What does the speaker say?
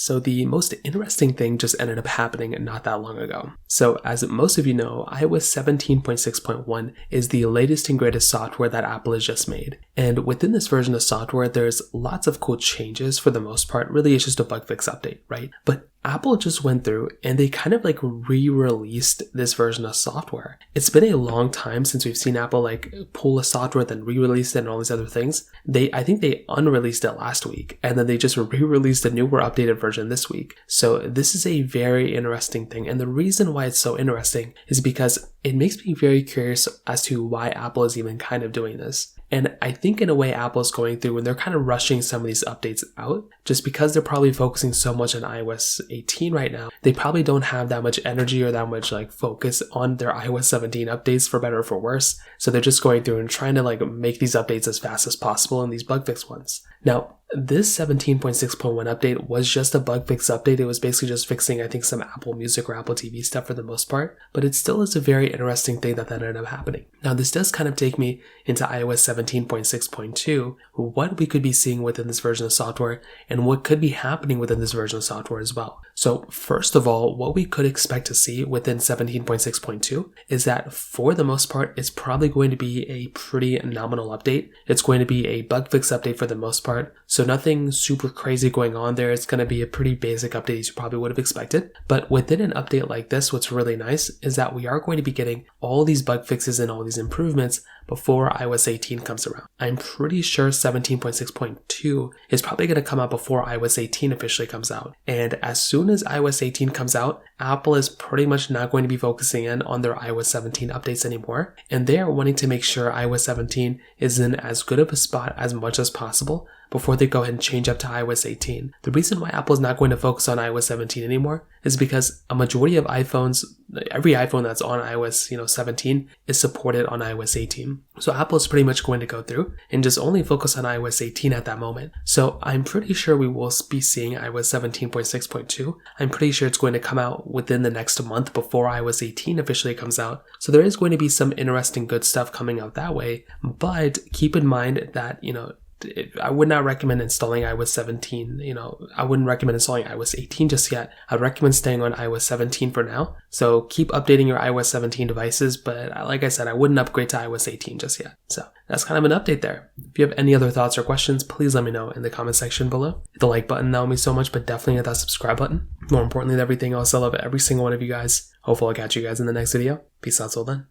So the most interesting thing just ended up happening not that long ago. So as most of you know, iOS 17.6.1 is the latest and greatest software that Apple has just made. And within this version of software, there's lots of cool changes for the most part. Really, it's just a bug fix update, right? But Apple just went through and they kind of like re-released this version of software. It's been a long time since we've seen Apple like pull a software, then re-release it and all these other things. I think they unreleased it last week and then they just re-released a newer updated version this week. So this is a very interesting thing. And the reason why it's so interesting is because it makes me very curious as to why Apple is even kind of doing this. And I think in a way Apple's going through and they're kind of rushing some of these updates out just because they're probably focusing so much on iOS 18 right now. They probably don't have that much energy or that much like focus on their iOS 17 updates, for better or for worse. So they're just going through and trying to like make these updates as fast as possible and these bug fix ones. Now, this 17.6.1 update was just a bug fix update. It was basically just fixing, I think, some Apple Music or Apple TV stuff for the most part, but it still is a very interesting thing that ended up happening. Now, this does kind of take me into iOS 17.6.2, what we could be seeing within this version of software and what could be happening within this version of software as well. So first of all, what we could expect to see within 17.6.2 is that for the most part, it's probably going to be a pretty nominal update. It's going to be a bug fix update for the most part. So nothing super crazy going on there. It's going to be a pretty basic update as you probably would have expected. But within an update like this, what's really nice is that we are going to be getting all these bug fixes and all these improvements before iOS 18 comes around. I'm pretty sure 17.6.2 is probably going to come out before iOS 18 officially comes out. And as soon as iOS 18 comes out, Apple is pretty much not going to be focusing in on their iOS 17 updates anymore. And they are wanting to make sure iOS 17 is in as good of a spot as much as possible before they go ahead and change up to iOS 18. The reason why Apple is not going to focus on iOS 17 anymore is because a majority of iPhones, every iPhone that's on iOS 17 is supported on iOS 18. So Apple is pretty much going to go through and just only focus on iOS 18 at that moment. So I'm pretty sure we will be seeing iOS 17.6.2. I'm pretty sure it's going to come out within the next month before iOS 18 officially comes out. So there is going to be some interesting good stuff coming out that way. But keep in mind that, I would not recommend installing iOS 17. I wouldn't recommend installing iOS 18 just yet. I'd recommend staying on iOS 17 for now. So keep updating your iOS 17 devices, but like I said, I wouldn't upgrade to iOS 18 just yet. So that's kind of an update there. If you have any other thoughts or questions, please let me know in the comment section below. Hit the like button, that would mean so much, but definitely hit that subscribe button. More importantly than everything else, I love every single one of you guys. Hopefully I'll catch you guys in the next video. Peace out till then.